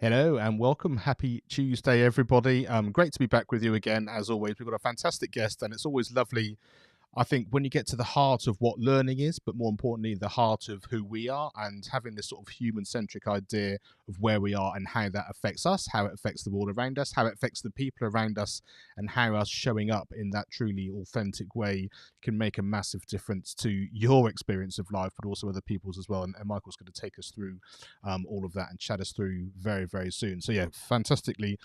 Hello and welcome. Happy Tuesday, everybody. Great to be back with you again. As always, we've got a fantastic guest, and it's always lovely, I think, when you get to the heart of what learning is, but more importantly, the heart of who we are, and having this sort of human-centric idea of where we are and how that affects us, how it affects the world around us, how it affects the people around us, and how us showing up in that truly authentic way can make a massive difference to your experience of life, but also other people's as well. And Michael's going to take us through all of that and chat us through very, very soon. So yeah, fantastically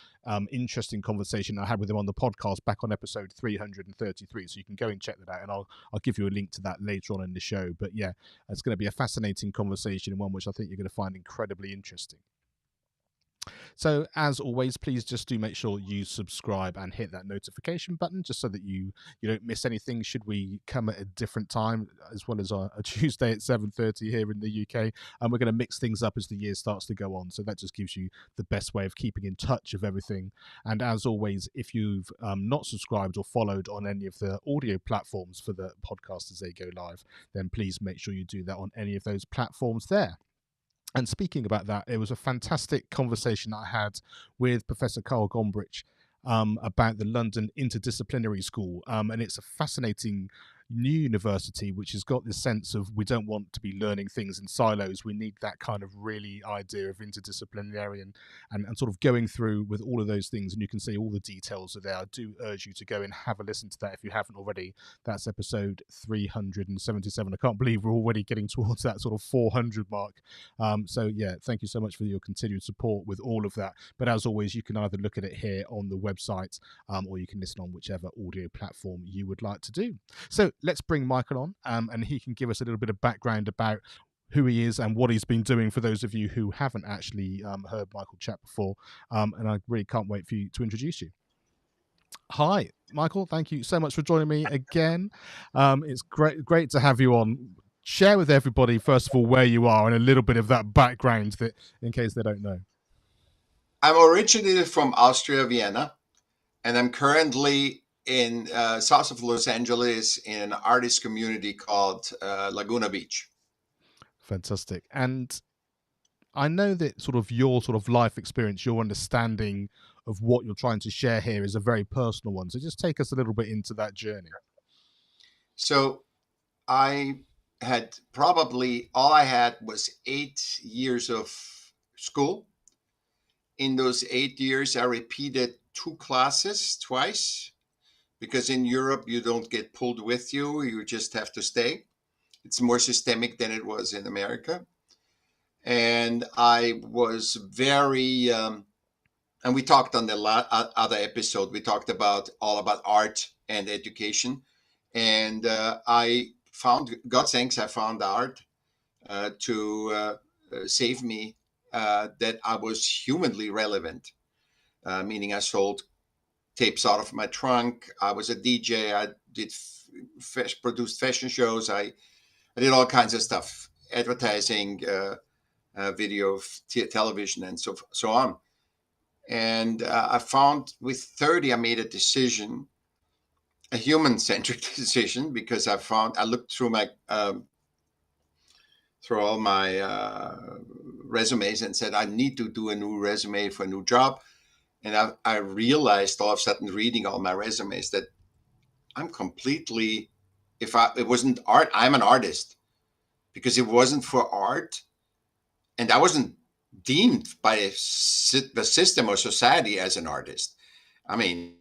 interesting conversation I had with him on the podcast back on episode 333. So you can go and check that out, and I'll give you a link to that later on in the show. But yeah, it's going to be a fascinating conversation, and one which I think you're going to find incredibly interesting. So as always, please just do make sure you subscribe and hit that notification button, just so that you don't miss anything should we come at a different time, as well as a Tuesday at 7:30 here in the UK. And we're going to mix things up as the year starts to go on, so that just gives you the best way of keeping in touch of everything. And as always, if you've not subscribed or followed on any of the audio platforms for the podcast as they go live, then please make sure you do that on any of those platforms there. And speaking about that, it was a fantastic conversation I had with Professor Carl Gombrich about the London Interdisciplinary School. And it's a fascinating new university which has got this sense of, we don't want to be learning things in silos. We need that kind of really idea of interdisciplinary and sort of going through with all of those things. And you can see all the details are there. I do urge you to go and have a listen to that if you haven't already. That's episode 377. I can't believe we're already getting towards that sort of 400 mark. So yeah, thank you so much for your continued support with all of that. But as always, you can either look at it here on the website or you can listen on whichever audio platform you would like to do. So let's bring Michael on, and he can give us a little bit of background about who he is and what he's been doing for those of you who haven't actually heard Michael chat before. And I really can't wait for you to introduce you. Hi, Michael. Thank you so much for joining me again. It's great to have you on. Share with everybody, first of all, where you are and a little bit of that background, that in case they don't know. I'm originally from Austria, Vienna, and I'm currently in south of Los Angeles in an artist community called Laguna Beach. Fantastic. And I know that sort of your sort of life experience, your understanding of what you're trying to share here is a very personal one. So just take us a little bit into that journey. So I had probably, all I had was 8 years of school. In those 8 years, I repeated 2 classes twice, because in Europe, you don't get pulled with you. You just have to stay. It's more systemic than it was in America. And I was very, and we talked on the other episode, we talked all about art and education. And I found, God thanks, I found art to save me, that I was humanly relevant, meaning I sold tapes out of my trunk. I was a DJ. I did produced fashion shows. I did all kinds of stuff, advertising, video, television, and so on. And I found with 30, I made a decision, a human-centric decision, because I looked through my through all my resumes and said, I need to do a new resume for a new job. And I realized all of a sudden, reading all my resumes, that I'm completely, it wasn't art, I'm an artist. Because it wasn't for art, and I wasn't deemed by the system or society as an artist. I mean,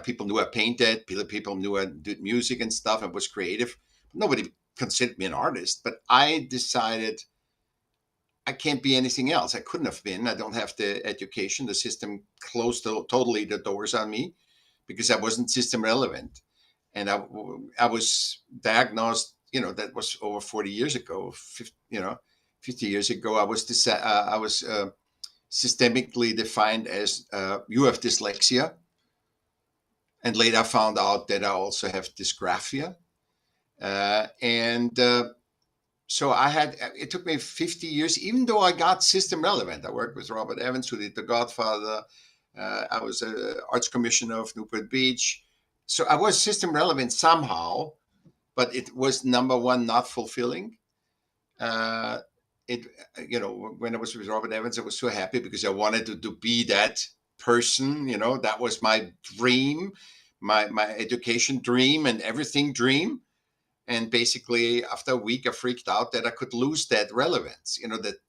people knew I painted, people knew I did music and stuff and was creative. Nobody considered me an artist, but I decided I can't be anything else. I couldn't have been. I don't have the education. The system closed totally the doors on me because I wasn't system relevant. And I was diagnosed, that was over 40 years ago, 50 years ago. I was systemically defined as you have dyslexia. And later I found out that I also have dysgraphia. So it took me 50 years, even though I got system relevant. I worked with Robert Evans, who did The Godfather. I was an arts commissioner of Newport Beach. So I was system relevant somehow, but it was, number one, not fulfilling. it, when I was with Robert Evans, I was so happy because I wanted to be that person. That was my dream, my education dream and everything dream. And basically, after a week, I freaked out that I could lose that relevance.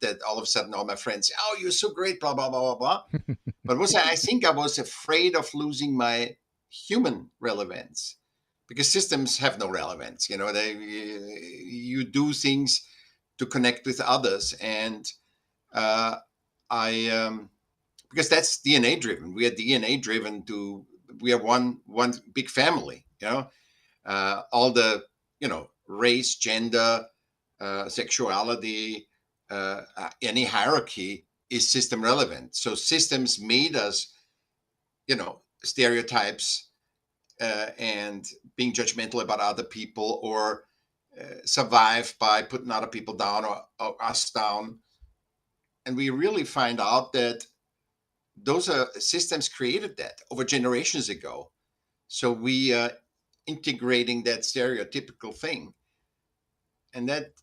That all of a sudden all my friends say, "Oh, you're so great," blah blah blah blah blah. But I think I was afraid of losing my human relevance, because systems have no relevance. You do things to connect with others, and uh, I because that's DNA driven. We are DNA driven. We are one big family. All the race, gender, sexuality, any hierarchy is system relevant. So systems made us, stereotypes, and being judgmental about other people, or survive by putting other people down, or us down. And we really find out that those are systems created that over generations ago. So we are integrating that stereotypical thing. And that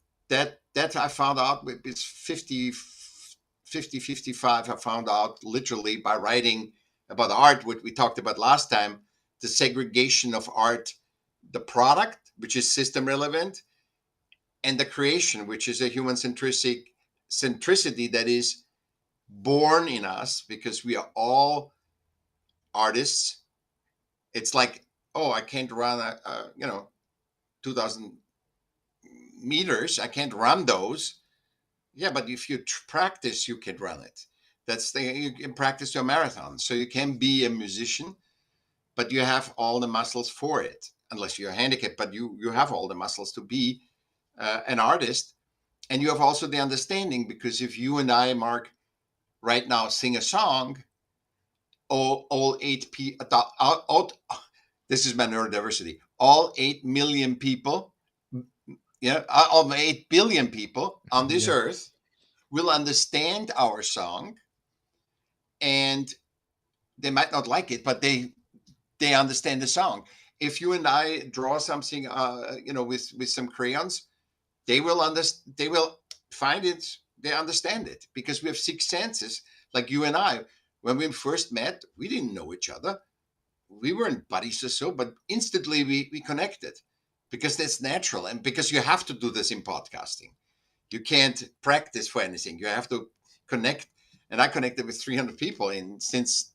I found out with 55, I found out literally by writing about art, what we talked about last time, the segregation of art, the product, which is system relevant, and the creation, which is a human centricity that is born in us, because we are all artists. It's like, oh, I can't run 2,000 meters. I can't run those. Yeah, but if you practice, you can run it. You can practice your marathon. So you can be a musician, but you have all the muscles for it, unless you're handicapped. But you have all the muscles to be an artist, and you have also the understanding, because if you and I, Mark, right now sing a song, all eight people, this is my neurodiversity. All 8 million people, all 8 billion people on this earth will understand our song, and they might not like it, but they understand the song. If you and I draw something, with some crayons, they will find it. They understand it, because we have six senses, like you and I. When we first met, we didn't know each other. We weren't buddies or so, but instantly we connected, because that's natural, and because you have to do this in podcasting. You can't practice for anything. You have to connect. And I connected with 300 people since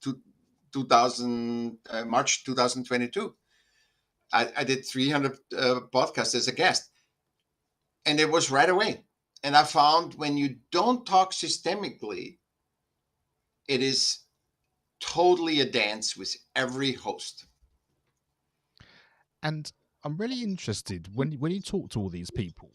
2000, March 2022. I did 300 podcasts as a guest, and it was right away. And I found when you don't talk systemically, it is totally a dance with every host. And I'm really interested when you talk to all these people.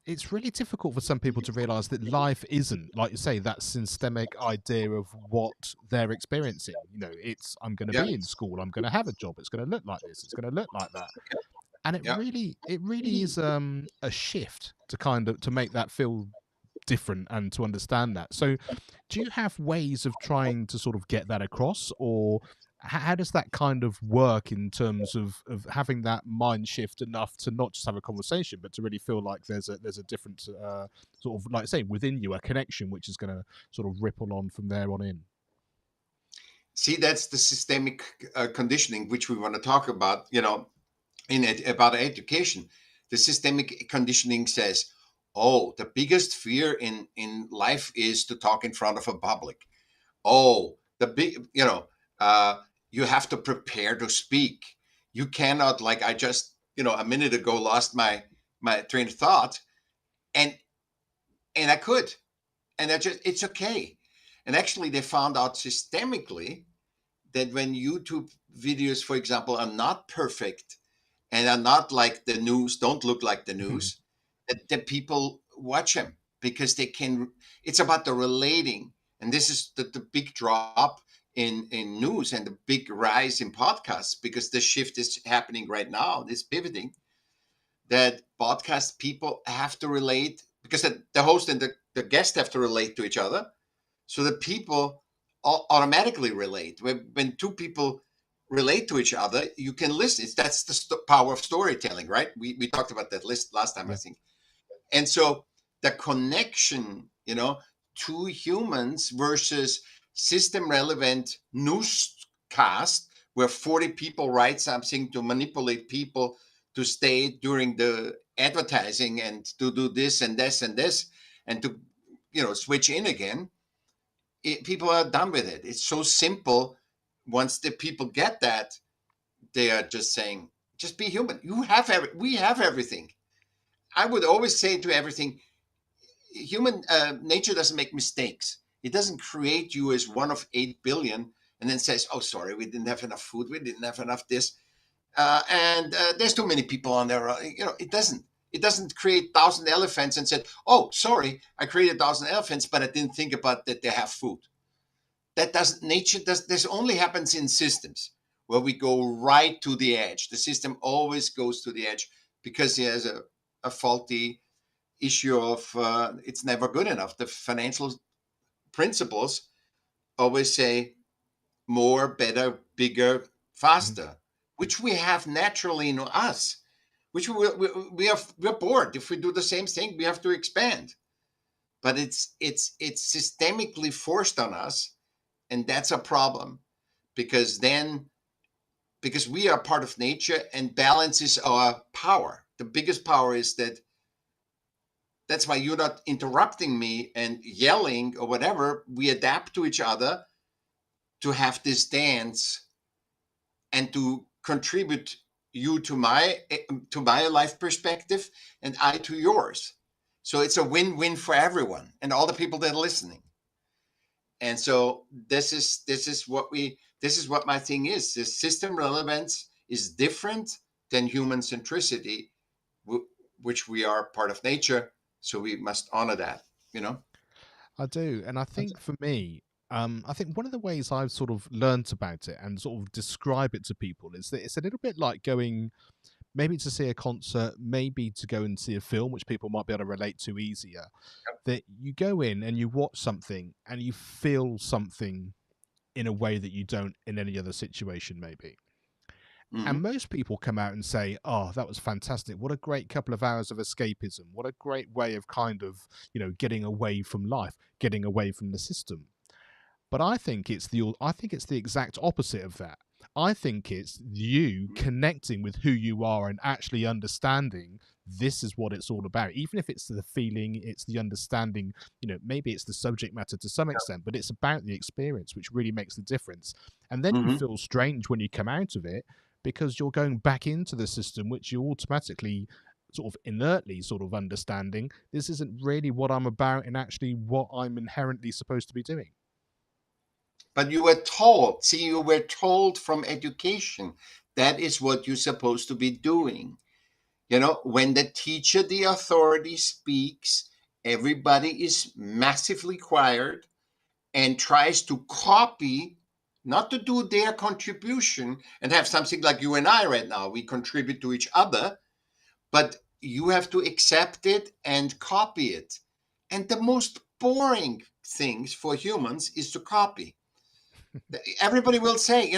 It's really difficult for some people to realize that life isn't, like you say, that systemic idea of what they're experiencing. It's, I'm going to Yeah. be in school, I'm going to have a job, it's going to look like this, it's going to look like that. And it Yeah. really is a shift to make that feel different and to understand that. So do you have ways of trying to sort of get that across, or how does that kind of work in terms of having that mind shift enough to not just have a conversation, but to really feel like there's a different sort of, like say, within you, a connection which is going to sort of ripple on from there on in? See, that's the systemic conditioning, which we want to talk about, about education. The systemic conditioning says, oh, the biggest fear in life is to talk in front of a public. Oh, the big, you have to prepare to speak. You cannot, like I just, a minute ago lost my train of thought, and I could, and it's okay. And actually, they found out systemically that when YouTube videos, for example, are not perfect and are not like the news, don't look like the news, that people watch them, because they can. It's about the relating, and this is the big drop in news and the big rise in podcasts, because the shift is happening right now. This pivoting, that podcast people have to relate, because the host and the guest have to relate to each other, so that people automatically relate. When two people relate to each other, you can listen. That's the power of storytelling, right? We talked about that list last time, I Yeah. think. And so the connection, to humans versus system relevant newscast where 40 people write something to manipulate people to stay during the advertising and to do this and this and this and to switch in again. People are done with it. It's so simple. Once the people get that, they are just saying, just be human. We have everything. I would always say to everything, human nature doesn't make mistakes. It doesn't create you as one of 8 billion and then says, oh, sorry, we didn't have enough food. We didn't have enough this. And there's too many people on there. It doesn't. It doesn't create 1,000 elephants and said, oh, sorry, I created 1,000 elephants, but I didn't think about that they have food. This only happens in systems where we go right to the edge. The system always goes to the edge because it has a faulty issue of it's never good enough. The financial principles always say more, better, bigger, faster, which we have naturally in us, which we're bored. If we do the same thing, we have to expand. But it's systemically forced on us, and that's a problem because we are part of nature and balance is our power. The biggest power is that's why you're not interrupting me and yelling or whatever. We adapt to each other to have this dance and to contribute you to my life perspective and I to yours. So it's a win-win for everyone and all the people that are listening. And so this is what my thing is. The system relevance is different than human centricity, which we are part of nature. So we must honor that, I do. And I think for me, I think one of the ways I've sort of learnt about it and sort of describe it to people is that it's a little bit like going maybe to see a concert, maybe to go and see a film, which people might be able to relate to easier. That you go in and you watch something and you feel something in a way that you don't in any other situation, maybe. And most people come out and say, oh, that was fantastic. What a great couple of hours of escapism. What a great way of kind of, getting away from life, getting away from the system. But I think it's the exact opposite of that. I think it's you connecting with who you are and actually understanding this is what it's all about. Even if it's the feeling, it's the understanding, maybe it's the subject matter to some extent, but it's about the experience, which really makes the difference. And then you feel strange when you come out of it because you're going back into the system, which you automatically sort of inertly sort of understanding this isn't really what I'm about and actually what I'm inherently supposed to be doing. But you were told from education, that is what you're supposed to be doing. When the teacher, the authority speaks, everybody is massively quiet and tries to copy, not to do their contribution and have something like you and I right now. We contribute to each other, but you have to accept it and copy it. And the most boring things for humans is to copy. Everybody will say,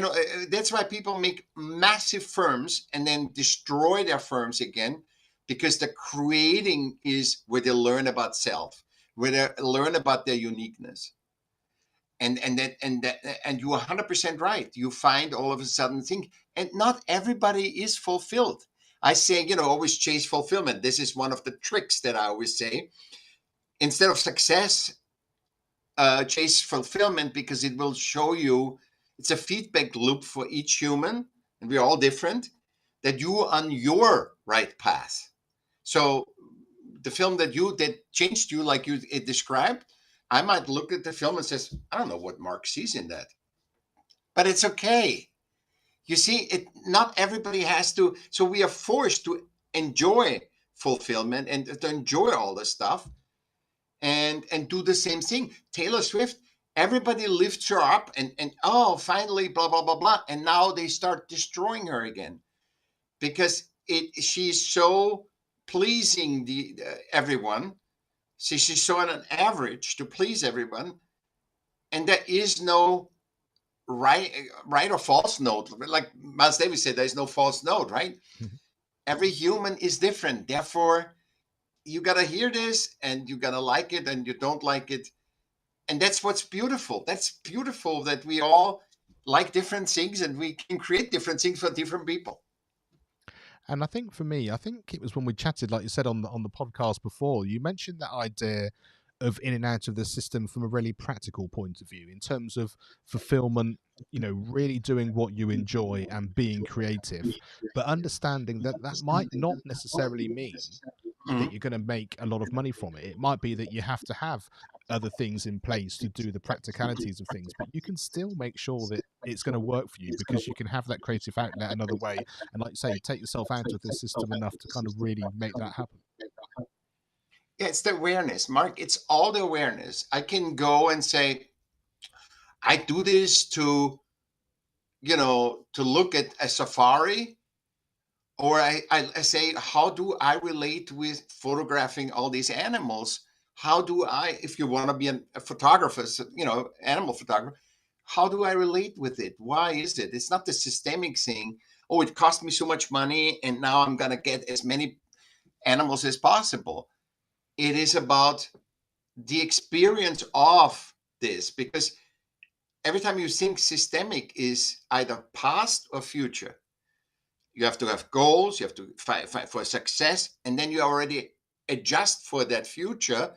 that's why people make massive firms and then destroy their firms again, because the creating is where they learn about self, where they learn about their uniqueness. And you're 100% right. You find all of a sudden thing, and not everybody is fulfilled. I say, always chase fulfillment. This is one of the tricks that I always say. Instead of success, chase fulfillment, because it will show you, it's a feedback loop for each human, and we're all different, that you are on your right path. So the film that changed you, like you described, I might look at the film and says, I don't know what Mark sees in that, but it's okay. You see, not everybody has to. So we are forced to enjoy fulfillment and to enjoy all this stuff. And do the same thing. Taylor Swift, everybody lifts her up and oh, finally, blah, blah, blah, blah. And now they start destroying her again because she's so pleasing everyone. See, she's so on an average to please everyone. And there is no right or false note. Like Miles Davis said, there's no false note, right? Every human is different. Therefore, you got to hear this, and you got to like it, and you don't like it. And that's what's beautiful. That's beautiful that we all like different things, and we can create different things for different people. And I think for me, I think it was when we chatted, like you said on the podcast before, you mentioned that idea of in and out of the system from a really practical point of view, in terms of fulfillment, really doing what you enjoy and being creative, but understanding that that might not necessarily mean that Mhm. you're going to make a lot of money from it. It might be that you have to have other things in place to do the practicalities of things, but you can still make sure that it's going to work for you because you can have that creative outlet another way. And like you say, take yourself out of this system enough to kind of really make that happen. Yeah, it's the awareness, Mark. It's all the awareness. I can go and say, I do this to look at a safari, or I say, how do I relate with photographing all these animals? How do I, if you want to be a photographer, animal photographer, how do I relate with it? Why is it? It's not the systemic thing. Oh, it cost me so much money, and now I'm going to get as many animals as possible. It is about the experience of this, because every time you think systemic is either past or future. You have to have goals, you have to fight for success, and then you already adjust for that future,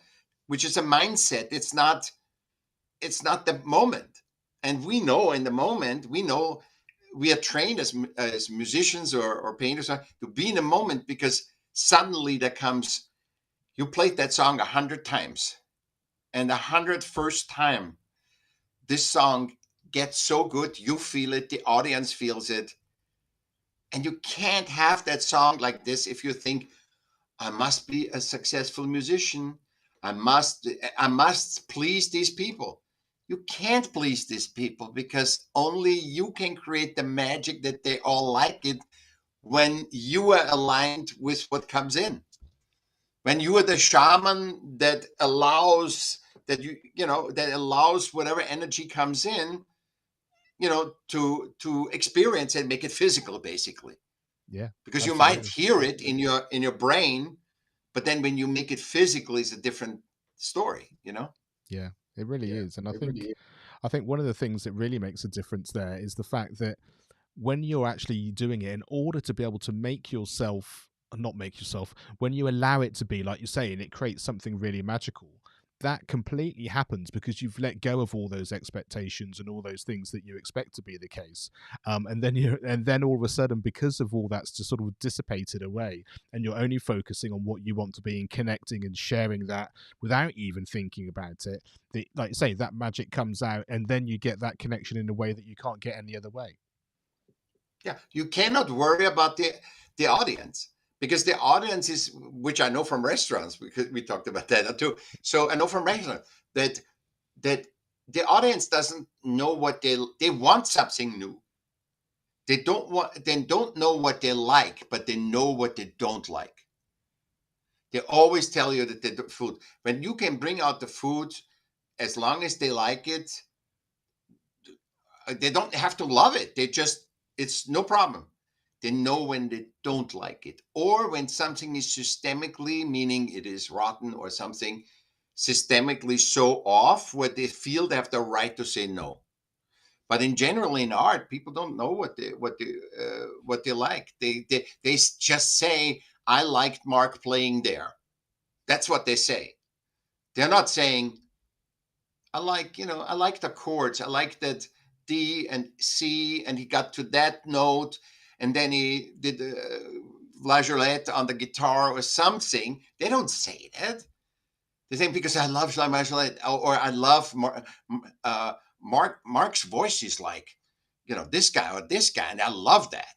which is a mindset. It's not the moment. And we know in the moment, we are trained as musicians or painters to be in the moment, because suddenly there comes, you played that song 100 times, and the 101st time this song gets so good, you feel it, the audience feels it. And you can't have that song like this if you think, I must be a successful musician. I must please these people. You can't please these people, because only you can create the magic that they all like it when you are aligned with what comes in. When you are the shaman that allows whatever energy comes in, to experience and make it physical, basically. Yeah, Because you might absolutely. hear it in your brain, but then when you make it physical, it's a different story. Yeah, it really is. And I think one of the things that really makes a difference there is the fact that when you're actually doing it, in order to be able to make yourself, not make yourself, when you allow it to be, like you're saying, it creates something really magical. That completely happens because you've let go of all those expectations and all those things that you expect to be the case, and then all of a sudden, because of all that's just sort of dissipated away, and you're only focusing on what you want to be and connecting and sharing that without even thinking about it. Like you say, that magic comes out, and then you get that connection in a way that you can't get any other way. Yeah, you cannot worry about the audience, because the audience is, which I know from restaurants, because we talked about that too. So I know from restaurants that the audience doesn't know what they want, something new. They don't know what they like, but they know what they don't like. They always tell you that the food, when you can bring out the food, as long as they like it, they don't have to love it. It's no problem. They know when they don't like it, or when something is systemically, meaning it is rotten, or something systemically so off, where they feel they have the right to say no. But in general, in art, people don't know what they like. They just say, I liked Mark playing there. That's what they say. They're not saying, I like the chords. I like that D and C, and he got to that note, and then he did flageolet on the guitar or something. They don't say that. They say, because I love flageolet, or I love Mark's voice is like, this guy or this guy, and I love that.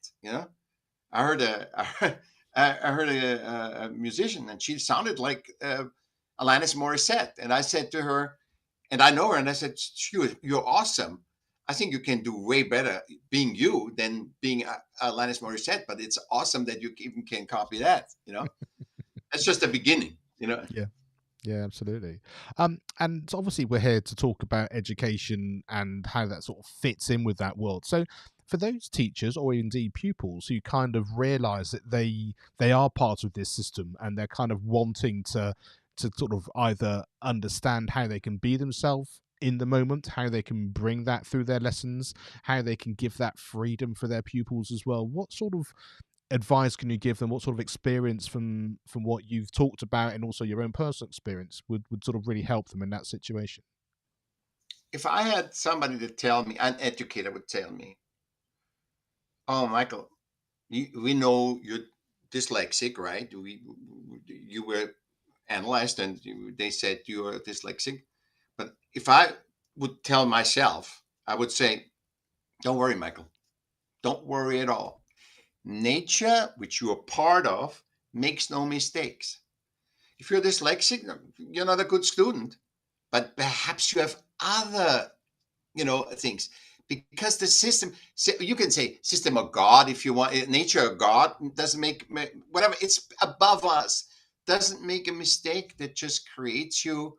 I heard a musician, and she sounded like Alanis Morissette, and I said to her, and I know her, and I said, You're awesome. I think you can do way better being you than being Alanis Morissette, but it's awesome that you even can copy that. That's just the beginning. Yeah. Yeah, absolutely. And obviously, we're here to talk about education and how that sort of fits in with that world. So, for those teachers or indeed pupils who kind of realize that they are part of this system and they're kind of wanting to sort of either understand how they can be themselves in the moment, how they can bring that through their lessons, how they can give that freedom for their pupils as well. What sort of advice can you give them? What sort of experience from what you've talked about and also your own personal experience would sort of really help them in that situation? If I had somebody to tell me, an educator would tell me, "Oh, Michael, we know you're dyslexic, right? You were analyzed, and they said you are dyslexic." But if I would tell myself, I would say, "Don't worry, Michael. Don't worry at all. Nature, which you are part of, makes no mistakes. If you're dyslexic, no, you're not a good student, but perhaps you have other, things, because the system, you can say system of God if you want, nature of God doesn't whatever, it's above us, doesn't make a mistake that just creates you,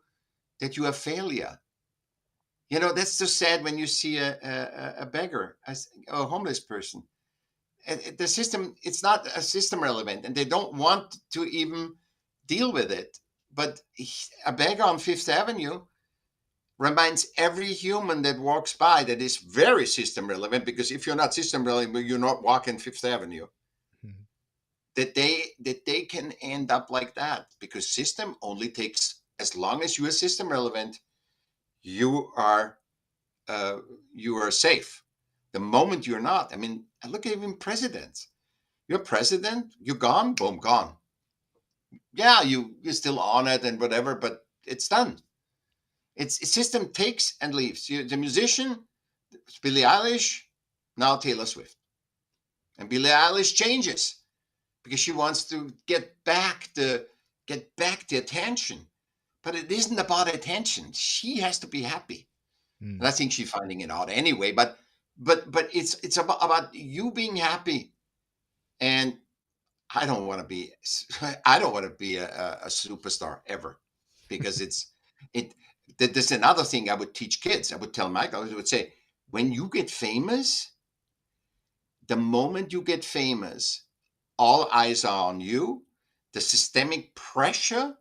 that you are failure. That's so sad when you see a beggar, a homeless person. The system, it's not a system relevant, and they don't want to even deal with it. But a beggar on Fifth Avenue reminds every human that walks by that is very system relevant, because if you're not system relevant, you're not walking Fifth Avenue. Mhm. That they can end up like that, because system only takes, as long as you are system relevant, you are uh, you are safe. The moment you're not, I mean, look at even presidents. You're president, you're gone, boom, gone. Yeah, you're still on it and whatever, but it's done. It's system takes and leaves. The musician, it's Billie Eilish, now Taylor Swift. And Billie Eilish changes because she wants to get back the attention. But it isn't about attention. She has to be happy. And Mm. I think she's finding it out anyway. But it's about you being happy. And I don't want to be I don't want to be a superstar ever, because it there's another thing I would teach kids. I would tell Michael, I would say, when you get famous, the moment you get famous, all eyes are on you. The systemic pressure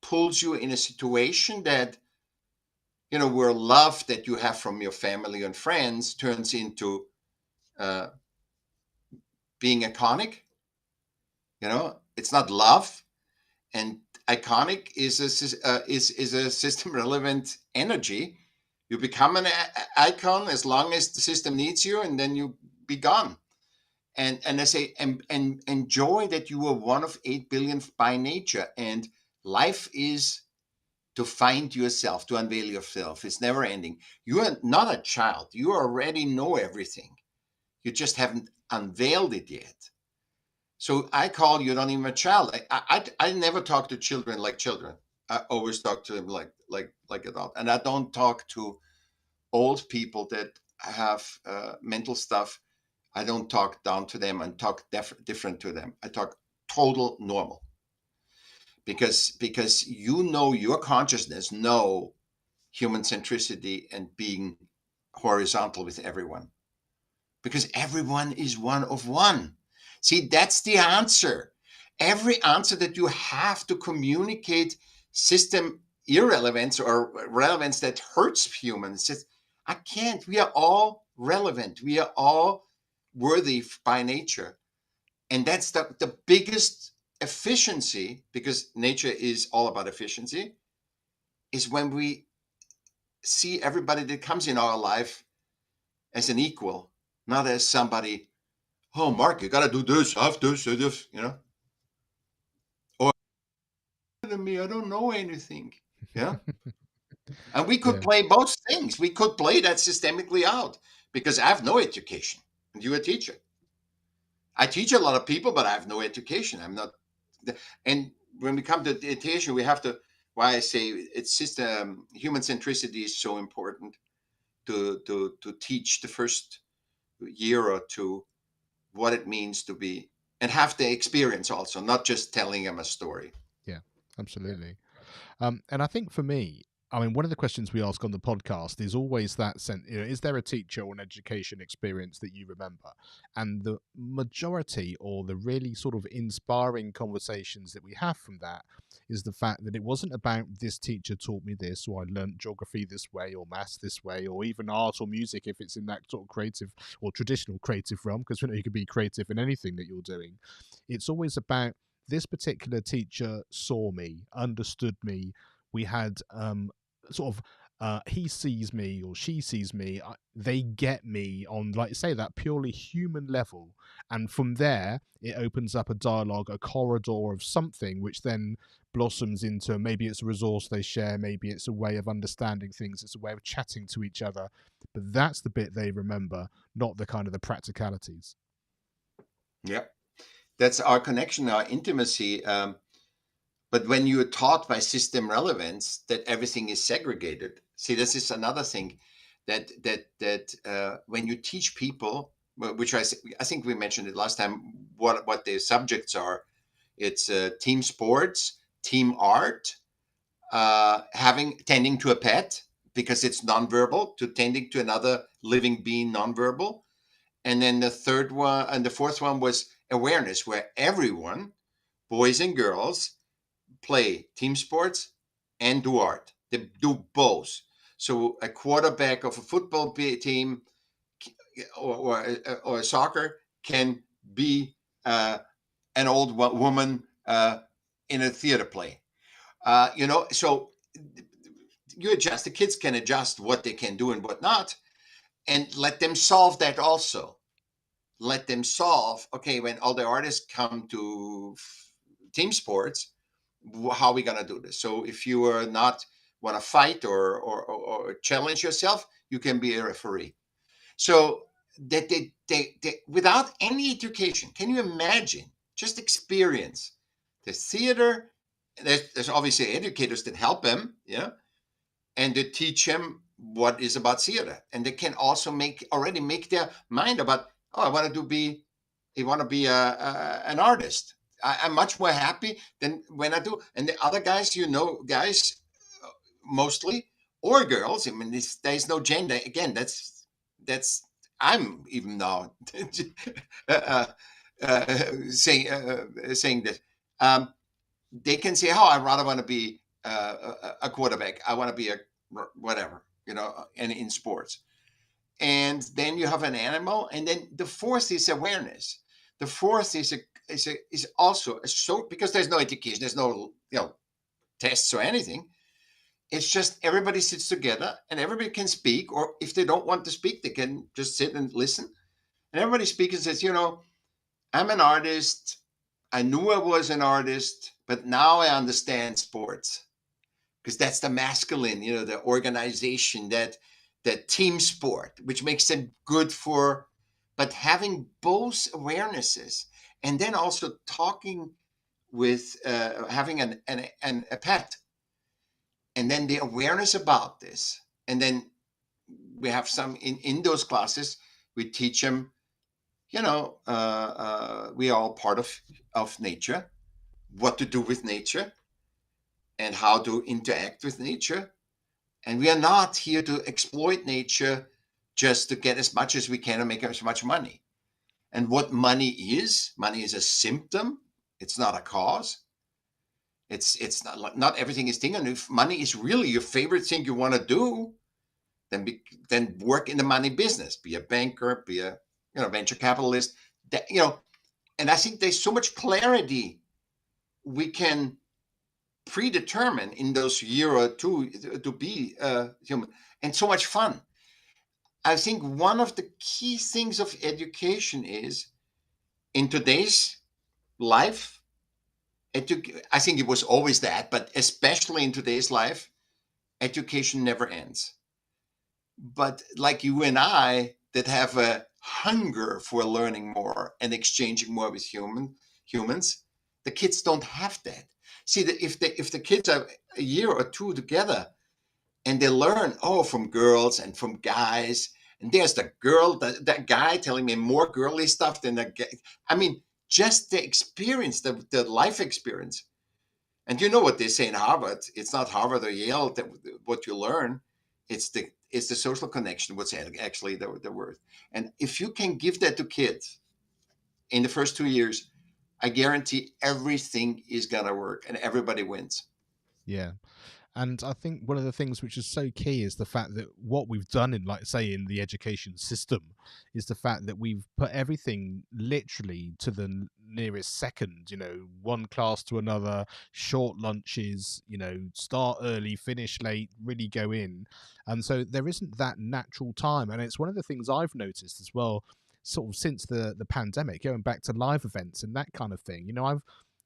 pulls you in a situation that, where love that you have from your family and friends turns into uh, being iconic. It's not love. And iconic is a system relevant energy. You become an icon as long as the system needs you, and then you be gone. And I say, and enjoy that you are one of 8 billion by nature, and life is to find yourself, to unveil yourself. It's never ending. You are not a child. You already know everything. You just haven't unveiled it yet. So I call you not even a child. I never talk to children like children. I always talk to them like adult. And I don't talk to old people that have mental stuff. I don't talk down to them and talk different to them. I talk total normal, because your consciousness know human centricity and being horizontal with everyone, because everyone is one of one. See, that's the answer. Every answer that you have to communicate system irrelevance or relevance that hurts humans, just, I can't. We are all relevant. We are all worthy by nature. And that's the biggest efficiency, because nature is all about efficiency, is when we see everybody that comes in our life as an equal, not as somebody, "Oh, Mark, you got to do this, have this, or to me, I don't know anything." Yeah. And we could Yeah. play both things. We could play that systemically out, because I have no education. And you're a teacher. I teach a lot of people, but I have no education. I'm not. And when we come to education, we have to, why I say it's system, human centricity is so important, to teach the first year or two what it means to be, and have the experience also, not just telling them a story. Yeah, Yeah. absolutely. And I think for me, I mean, one of the questions we ask on the podcast is always that sense, is there a teacher or an education experience that you remember? And the majority or the really sort of inspiring conversations that we have from that is the fact that it wasn't about this teacher taught me this, or I learnt geography this way, or maths this way, or even art or music if it's in that sort of creative or traditional creative realm, because you can be creative in anything that you're doing. It's always about this particular teacher saw me, understood me. We had sort of he sees me or she sees me, they get me on, like say, that purely human level, and from there it opens up a dialogue, a corridor of something which then blossoms into, maybe it's a resource they share, maybe it's a way of understanding things, it's a way of chatting to each other. But that's the bit they remember, not the kind of the practicalities. Yeah, that's our connection, our intimacy. But when you're taught by system relevance that everything is segregated, see, this is another thing that when you teach people, which I think we mentioned it last time, what the subjects are. It's team sports, team art, tending to a pet because it's nonverbal, to tending to another living being nonverbal. And then the third one and the fourth one was awareness, where everyone, boys and girls, play team sports and do art. They do both. So a quarterback of a football team or soccer can be an old woman in a theater play. So you adjust. The kids can adjust what they can do and what not, and let them solve that also. Let them solve. Okay, when all the artists come to team sports, how are we gonna do this? So if you are not want to fight or challenge yourself, you can be a referee. So that they without any education, can you imagine? Just experience the theater. There's obviously educators that help them, yeah, and they teach them what is about theater, and they can also already make their mind about, oh, I want to be an artist. I'm much more happy than when I do. And the other guys, guys mostly, or girls. I mean, there's no gender. Again, that's I'm even now uh, saying that they can say, "Oh, I rather want to be a quarterback. I want to be a whatever, and in sports." And then you have an animal, and then the fourth is awareness. The fourth is also so, because there's no education, there's no tests or anything. It's just everybody sits together and everybody can speak, or if they don't want to speak, they can just sit and listen. And everybody speaks and says, I'm an artist. I knew I was an artist, but now I understand sports, because that's the masculine, the organization, that team sport, which makes them good for, but having both awarenesses, and then also talking with having a pet, and then the awareness about this. And then we have some in those classes, we teach them, we are all part of nature, what to do with nature and how to interact with nature. And we are not here to exploit nature just to get as much as we can and make as much money. And what money is a symptom. It's not a cause. It's not everything is thing. And if money is really your favorite thing you want to do, then work in the money business. Be a banker. Be a venture capitalist. And I think there's so much clarity we can predetermine in those year or two to be human, and so much fun. I think one of the key things of education is, in today's life, I think it was always that, but especially in today's life, education never ends. But like you and I, that have a hunger for learning more and exchanging more with humans, the kids don't have that. See, if the kids are a year or two together and they learn, from girls and from guys, and there's the girl, that guy telling me more girly stuff than the guy. I mean, just the experience, the life experience. And you know what they say in Harvard? It's not Harvard or Yale that what you learn. It's the social connection. What's actually the word. And if you can give that to kids in the first 2 years, I guarantee everything is gonna work and everybody wins. Yeah. And I think one of the things which is so key is the fact that what we've done in, like, say, in the education system, is the fact that we've put everything literally to the nearest second. One class to another, short lunches. Start early, finish late, really go in, and so there isn't that natural time. And it's one of the things I've noticed as well, sort of since the pandemic, going back to live events and that kind of thing.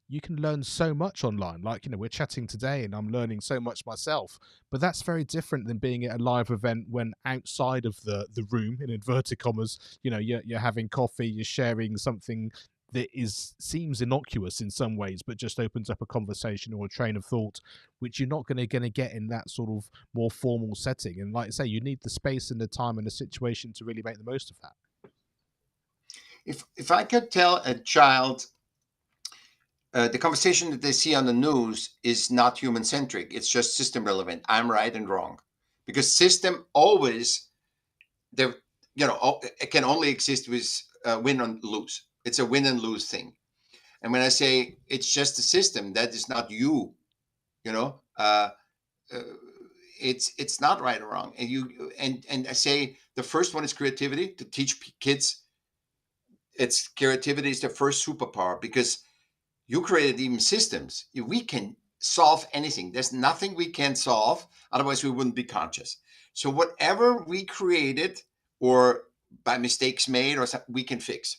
You can learn so much online. Like, we're chatting today and I'm learning so much myself, but that's very different than being at a live event when outside of the room, in inverted commas, you're having coffee, you're sharing something that seems innocuous in some ways, but just opens up a conversation or a train of thought, which you're not going to get in that sort of more formal setting. And like I say, you need the space and the time and the situation to really make the most of that. If I could tell a child the conversation that they see on the news is not human centric, it's just system relevant, I'm right and wrong, because system always there, it can only exist with win and lose. It's a win and lose thing. And when I say it's just a system, that is not you. You know, uh, it's not right or wrong. And I say the first one is creativity, to teach kids. It's creativity is the first superpower, because you created even systems. We can solve anything. There's nothing we can't solve. Otherwise, we wouldn't be conscious. So whatever we created or by mistakes made or something, we can fix.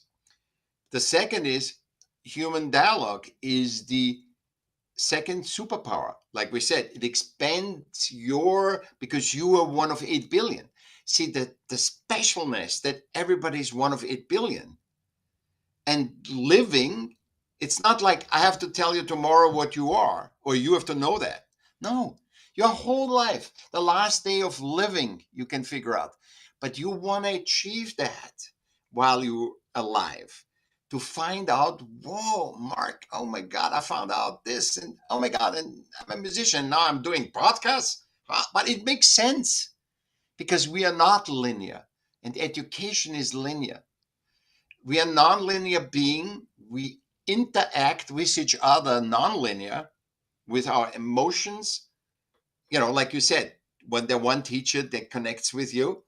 The second is human dialogue is the second superpower. Like we said, it expands because you are one of 8 billion. See, the specialness that everybody is one of 8 billion. And living, it's not like I have to tell you tomorrow what you are, or you have to know that. No, your whole life, the last day of living, you can figure out. But you want to achieve that while you're alive, to find out, whoa, Mark, oh my God, I found out this, and oh my God, and I'm a musician, now I'm doing podcasts. But it makes sense because we are not linear, and education is linear. We are nonlinear being. We interact with each other nonlinear with our emotions. Like you said, when the one teacher that connects with you,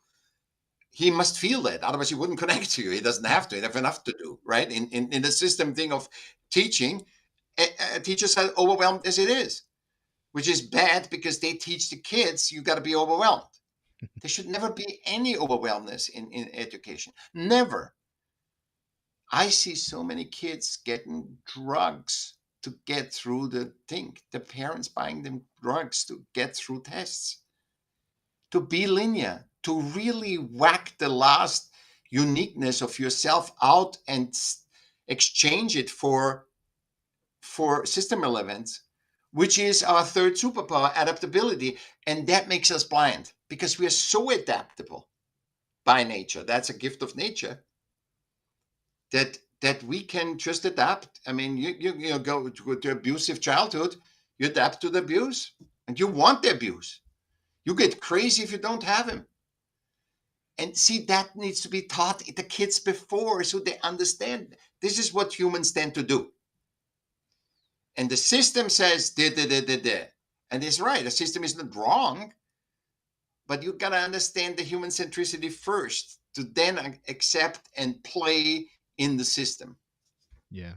he must feel that. Otherwise, he wouldn't connect to you. He doesn't have to. He have enough to do, right? In the system thing of teaching, teachers are overwhelmed as it is, which is bad because they teach the kids you got to be overwhelmed. There should never be any overwhelmness in education. Never. I see so many kids getting drugs to get through the thing. The parents buying them drugs to get through tests. To be linear, to really whack the last uniqueness of yourself out and exchange it for system relevance, which is our third superpower, adaptability. And that makes us blind because we are so adaptable by nature. That's a gift of nature. That we can just adapt. I mean, you go to abusive childhood, you adapt to the abuse, and you want the abuse. You get crazy if you don't have him. And see, that needs to be taught the kids before, so they understand this is what humans tend to do. And the system says da. And it's right. The system is not wrong, but you gotta understand the human centricity first to then accept and play in the system. Yeah.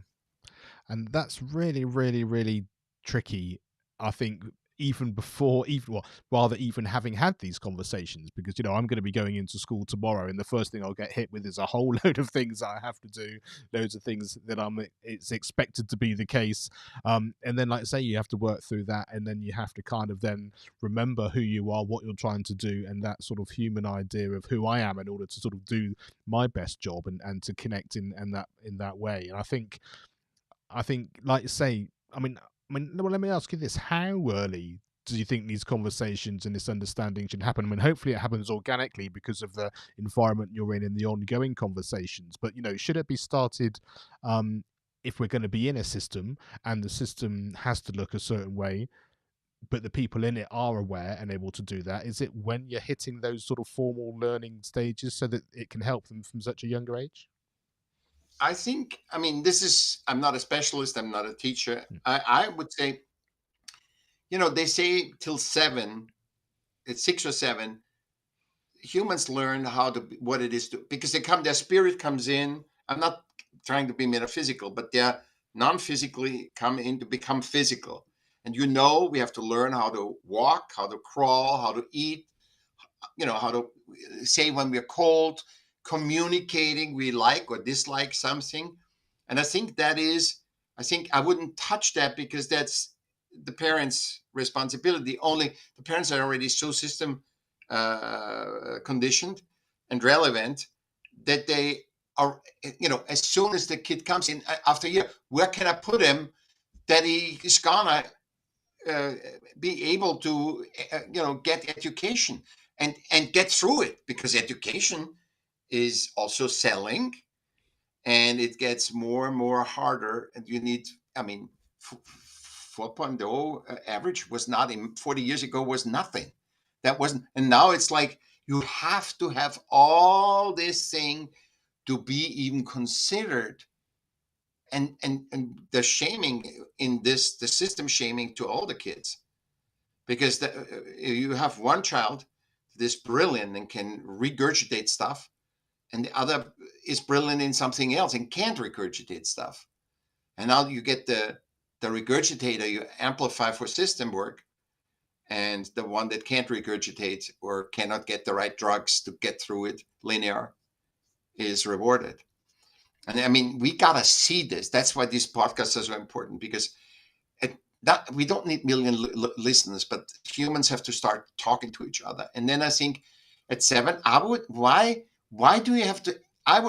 And that's really, really, really tricky, I think, even before, even, well, rather even having had these conversations, because I'm going to be going into school tomorrow, and the first thing I'll get hit with is a whole load of things that I have to do, loads of things that it's expected to be the case. And then, like I say, you have to work through that, and then you have to kind of then remember who you are, what you're trying to do, and that sort of human idea of who I am, in order to sort of do my best job and to connect in that way. And I think, like you say, well, let me ask you this: how early do you think these conversations and this understanding should happen? I mean, hopefully, it happens organically because of the environment you're in and the ongoing conversations. But should it be started if we're going to be in a system and the system has to look a certain way, but the people in it are aware and able to do that, is it when you're hitting those sort of formal learning stages so that it can help them from such a younger age? I think, I mean, I'm not a specialist, I'm not a teacher. Mm. I would say, they say till 7, it's 6 or 7, humans learn what it is to, because their spirit comes in. I'm not trying to be metaphysical, but they're non-physically come in to become physical. And we have to learn how to walk, how to crawl, how to eat, how to say when we're cold, communicating we like or dislike something. And I think I wouldn't touch that, because that's the parents' responsibility. Only the parents are already so system conditioned and relevant that they are, as soon as the kid comes in after a year, where can I put him that he is gonna uh, be able to get education and get through it, because education is also selling, and it gets more and more harder, and you need, I mean, 4.0 average was not, in 40 years ago, was nothing. That wasn't, and now it's like you have to have all this thing to be even considered. And the shaming in this, the system shaming to all the kids, because you have one child that is brilliant and can regurgitate stuff, and the other is brilliant in something else and can't regurgitate stuff. And now you get the regurgitator, you amplify for system work, and the one that can't regurgitate or cannot get the right drugs to get through it linear is rewarded. And I mean, we gotta see this. That's why these podcasts are so important, because we don't need million listeners, but humans have to start talking to each other. And then I think at 7, why do you have to? I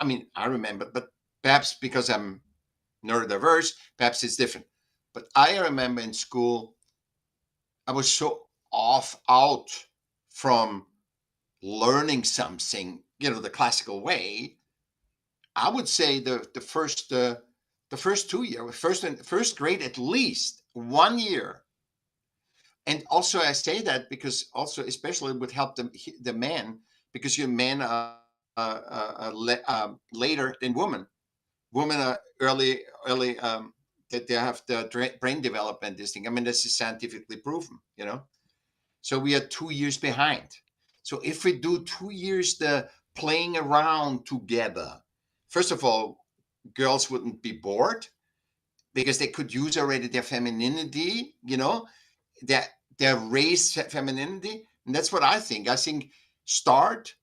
mean, I remember, but perhaps because I'm neurodiverse, perhaps it's different. But I remember in school, I was so out from learning something, the classical way. I would say the first 2 years, first grade, at least 1 year. And also I say that because also especially it would help the man, because your men are later than women. Women are early that they have the brain development, this thing. I mean, this is scientifically proven. So we are 2 years behind. So if we do 2 years the playing around together, first of all, girls wouldn't be bored, because they could use already their femininity, their their raised femininity. And that's what I think. I think start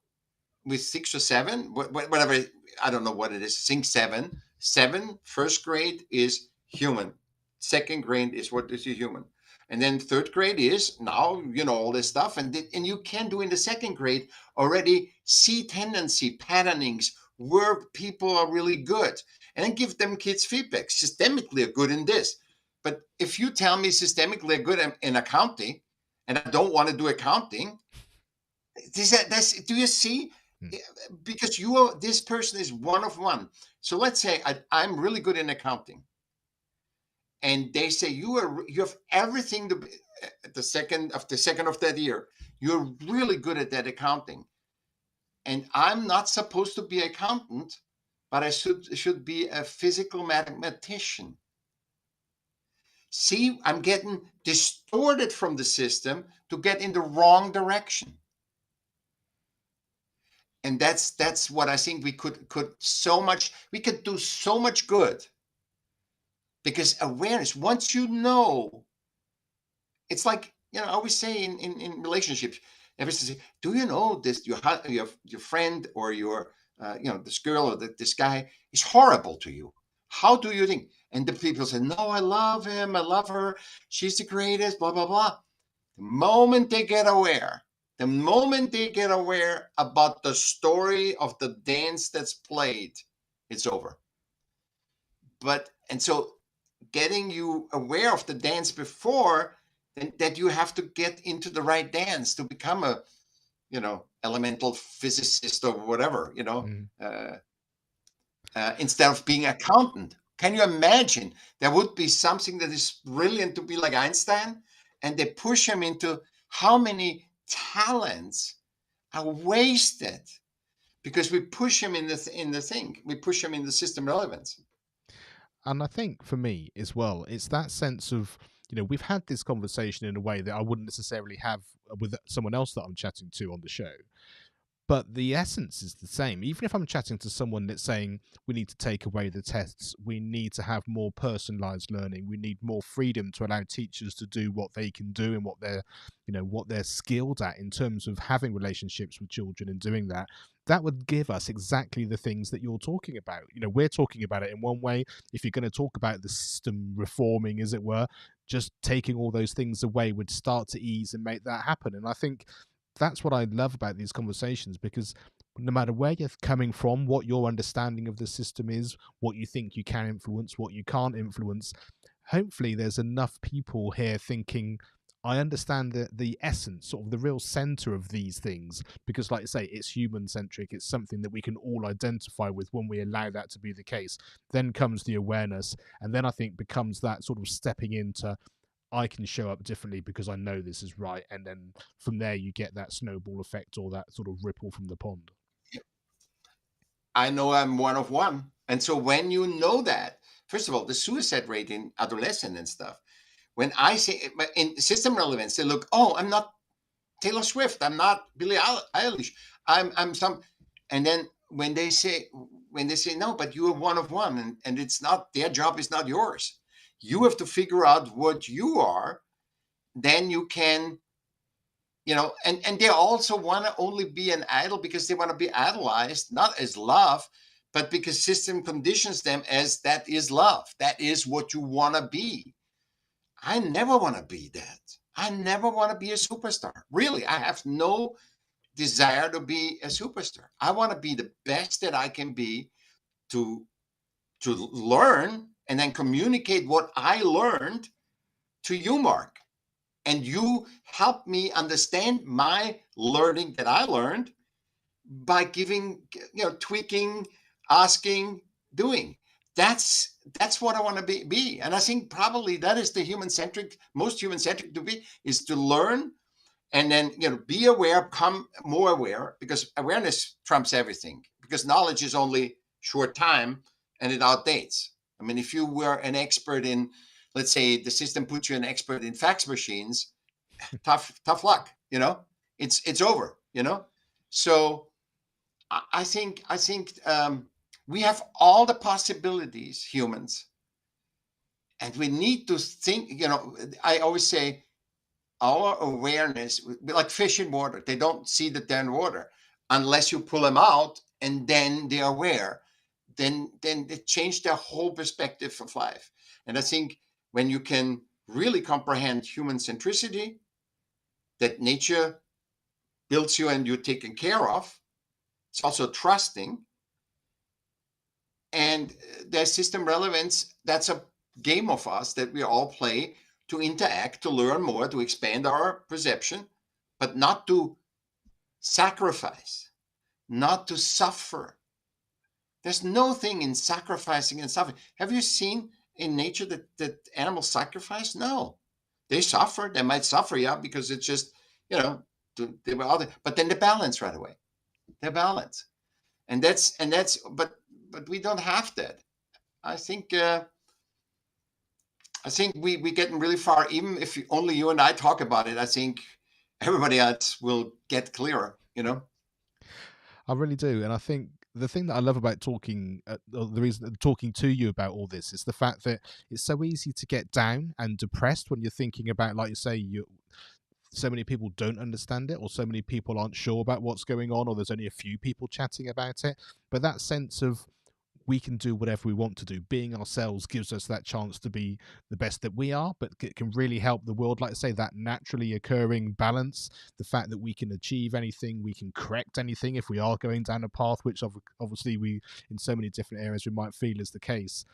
with 6 or 7, whatever. I don't know what it is. Think 7. 7, first grade is human. Second grade is what is a human. And then third grade is now, all this stuff. And you can do in the second grade already see tendency, patternings, where people are really good. And then give them kids feedback. Systemically are good in this. But if you tell me systemically are good in accounting, and I don't want to do accounting, do you see? Mm. Because this person is one of one. So let's say I'm really good in accounting, and they say you have everything to be, the second of that year, you're really good at that accounting, and I'm not supposed to be an accountant, but I should be a physical mathematician. See, I'm getting distorted from the system to get in the wrong direction. And that's what I think we could do so much good, because awareness, once it's like, I always say in relationships, everyone say, do you know this, your friend or your this girl or this guy is horrible to you? How do you think? And the people say, no, I love him, I love her, she's the greatest, blah blah blah. The moment they get aware about the story of the dance that's played, it's over. And so getting you aware of the dance before, that you have to get into the right dance to become a, elemental physicist or whatever, Mm. instead of being accountant. Can you imagine? There would be something that is brilliant to be like Einstein, and they push him into how many talents are wasted because we push him in the thing. We push him in the system relevance. And I think for me as well, it's that sense of, we've had this conversation in a way that I wouldn't necessarily have with someone else that I'm chatting to on the show. But the essence is the same. Even if I'm chatting to someone that's saying we need to take away the tests, we need to have more personalized learning, we need more freedom to allow teachers to do what they can do and what they're skilled at in terms of having relationships with children and doing that. That would give us exactly the things that you're talking about. We're talking about it in one way. If you're going to talk about the system reforming, as it were, just taking all those things away would start to ease and make that happen. And I think that's what I love about these conversations, because no matter where you're coming from, what your understanding of the system is, what you think you can influence, what you can't influence, hopefully there's enough people here thinking, I understand the essence, sort of the real center of these things, because like I say, it's human centric. It's something that we can all identify with when we allow that to be the case. Then comes the awareness, and then I think becomes that sort of stepping into, I can show up differently because I know this is right. And then from there, you get that snowball effect or that sort of ripple from the pond. I know I'm one of one. And so when you know that, first of all, the suicide rate in adolescent and stuff, when I say in system relevance, they look, oh, I'm not Taylor Swift, I'm not Billie Eilish, I'm some, and then when they say no, but you are one of one, and it's not their job is not yours. You have to figure out what you are, then you can, and they also want to only be an idol because they want to be idolized, not as love, but because system conditions them as that is love. That is what you want to be. I never want to be that. I never want to be a superstar. Really, I have no desire to be a superstar. I want to be the best that I can be to to learn and then communicate what I learned to you, Mark. And you help me understand my learning that I learned by giving, tweaking, asking, doing. That's what I want to be. And I think probably that is the most human centric to be, is to learn and then be aware, become more aware, because awareness trumps everything, because knowledge is only short time and it outdates. I mean, if you were an expert in, let's say the system puts you an expert in fax machines, tough luck, it's over, so I think we have all the possibilities, humans, and we need to think. I always say our awareness, like fish in water, they don't see that they're in water unless you pull them out, and then they're aware. Then they change their whole perspective of life. And I think when you can really comprehend human centricity, that nature builds you and you're taken care of, it's also trusting. And there's system relevance. That's a game of us that we all play to interact, to learn more, to expand our perception, but not to sacrifice, not to suffer. There's no thing in sacrificing and suffering. Have you seen in nature that animals sacrifice? No. They suffer. They might suffer, yeah, because it's just, they were other, but then they balance right away. They balance. But we don't have that. I think we getting really far. Even if only you and I talk about it, I think everybody else will get clearer. I really do. And I think the thing that I love about talking, or the reason talking to you about all this, is the fact that it's so easy to get down and depressed when you're thinking about, like you say, so many people don't understand it, or so many people aren't sure about what's going on, or there's only a few people chatting about it. But that sense of, we can do whatever we want to do, being ourselves gives us that chance to be the best that we are, but it can really help the world. Like I say, that naturally occurring balance, the fact that we can achieve anything, we can correct anything if we are going down a path, which obviously we, in so many different areas, we might feel is the case,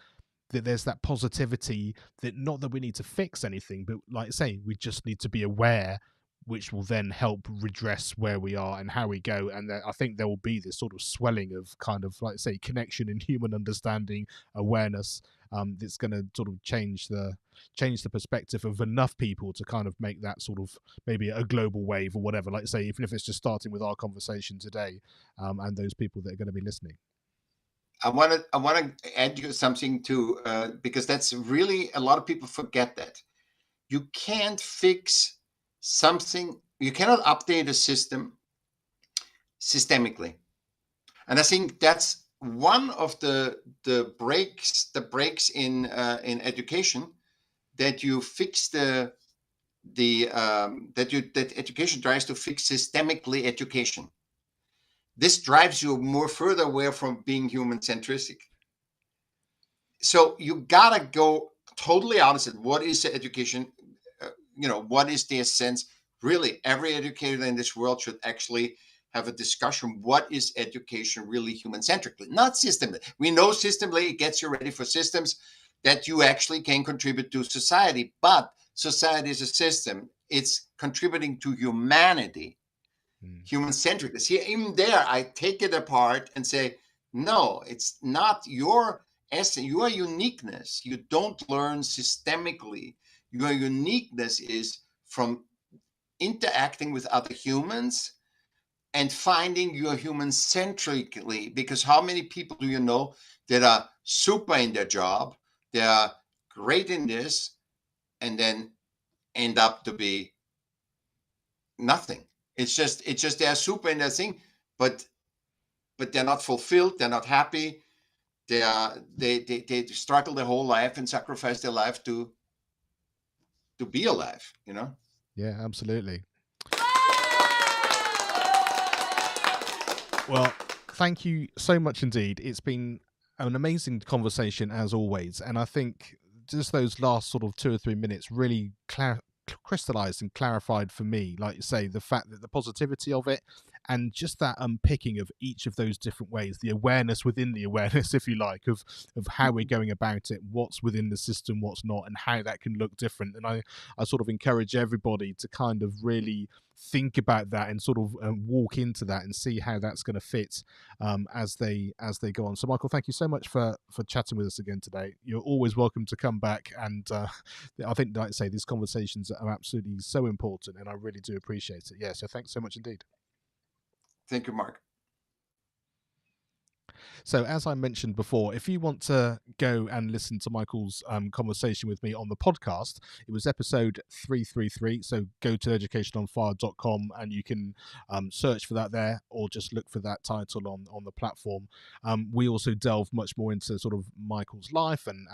that there's that positivity, that not that we need to fix anything, but like I say, we just need to be aware which will then help redress where we are and how we go. And I think there will be this sort of swelling of kind of, like say, connection and human understanding, awareness, that's going to sort of change the perspective of enough people to kind of make that sort of maybe a global wave or whatever. Like say, even if it's just starting with our conversation today, and those people that are going to be listening. I want to add you something too, because that's really, a lot of people forget that you can't fix something, you cannot update a system systemically. And I think that's one of the breaks in education, that you fix that education tries to fix systemically education. This drives you more further away from being human centric. So you gotta go totally opposite. What is the education? What is the essence? Really, every educator in this world should actually have a discussion. What is education really human-centrically, not systemly? We know systemly it gets you ready for systems that you actually can contribute to society, but society is a system. It's contributing to humanity, human-centric. See, even there, I take it apart and say, no, it's not your essence, your uniqueness. You don't learn systemically. Your uniqueness is from interacting with other humans and finding your human centrically. Because how many people do you know that are super in their job, they are great in this, and then end up to be nothing? It's just they're super in their thing, but they're not fulfilled, they're not happy, they struggle their whole life and sacrifice their life to be alive. Yeah, absolutely. Well, thank you so much indeed. It's been an amazing conversation as always, and I think just those last sort of 2 or 3 minutes really crystallized and clarified for me, like you say, the fact that the positivity of it, and just that unpicking of each of those different ways, the awareness within the awareness, if you like, of how we're going about it, what's within the system, what's not, and how that can look different. And I sort of encourage everybody to kind of really think about that and sort of walk into that and see how that's going to fit, as they go on. So Michael, thank you so much for chatting with us again today. You're always welcome to come back, and I think, like I say, these conversations are absolutely so important, and I really do appreciate it. Yeah, so thanks so much indeed. Thank you, Mark. So, as I mentioned before, if you want to go and listen to Michael's conversation with me on the podcast, it was episode 333. So, go to educationonfire.com and you can search for that there, or just look for that title on the platform. We also delve much more into sort of Michael's life and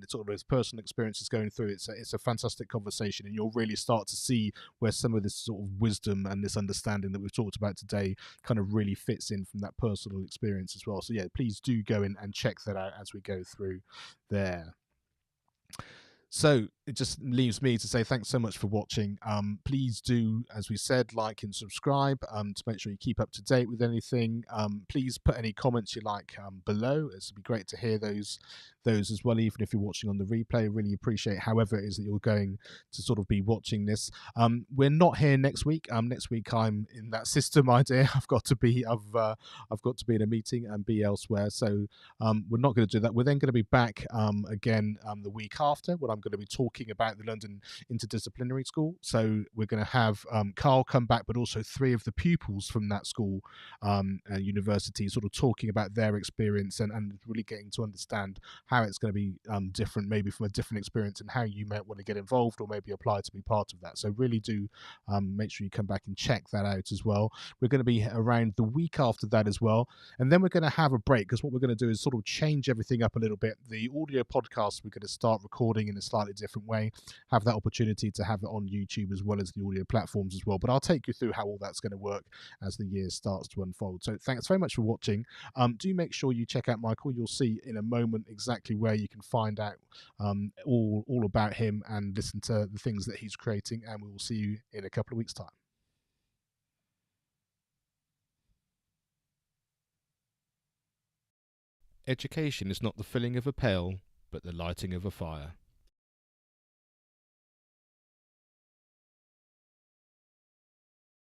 sort of his personal experiences going through. It's a fantastic conversation, and you'll really start to see where some of this sort of wisdom and this understanding that we've talked about today kind of really fits in from that personal experience as well. So yeah, please do go in and check that out as we go through there. So it just leaves me to say thanks so much for watching. Please do, as we said, like and subscribe to make sure you keep up to date with anything. Please put any comments you like below. It would be great to hear those as well, even if you're watching on the replay. Really appreciate however it is that you're going to sort of be watching this. We're not here next week. Next week I'm in that system idea. I've got to be in a meeting and be elsewhere. So we're not going to do that. We're then going to be back again the week after, when I'm going to be talking about the London Interdisciplinary School. So we're going to have Carl come back, but also 3 of the pupils from that school and university sort of talking about their experience and really getting to understand how it's going to be different, maybe from a different experience, and how you might want to get involved or maybe apply to be part of that. So really do make sure you come back and check that out as well. We're going to be around the week after that as well. And then we're going to have a break, because what we're going to do is sort of change everything up a little bit. The audio podcast we're going to start recording in a slightly different way, have that opportunity to have it on YouTube as well as the audio platforms as well. But I'll take you through how all that's going to work as the year starts to unfold. So thanks very much for watching. Do make sure you check out Michael. You'll see in a moment exactly where you can find out all about him and listen to the things that he's creating. And we will see you in a couple of weeks' time. Education is not the filling of a pail, but the lighting of a fire.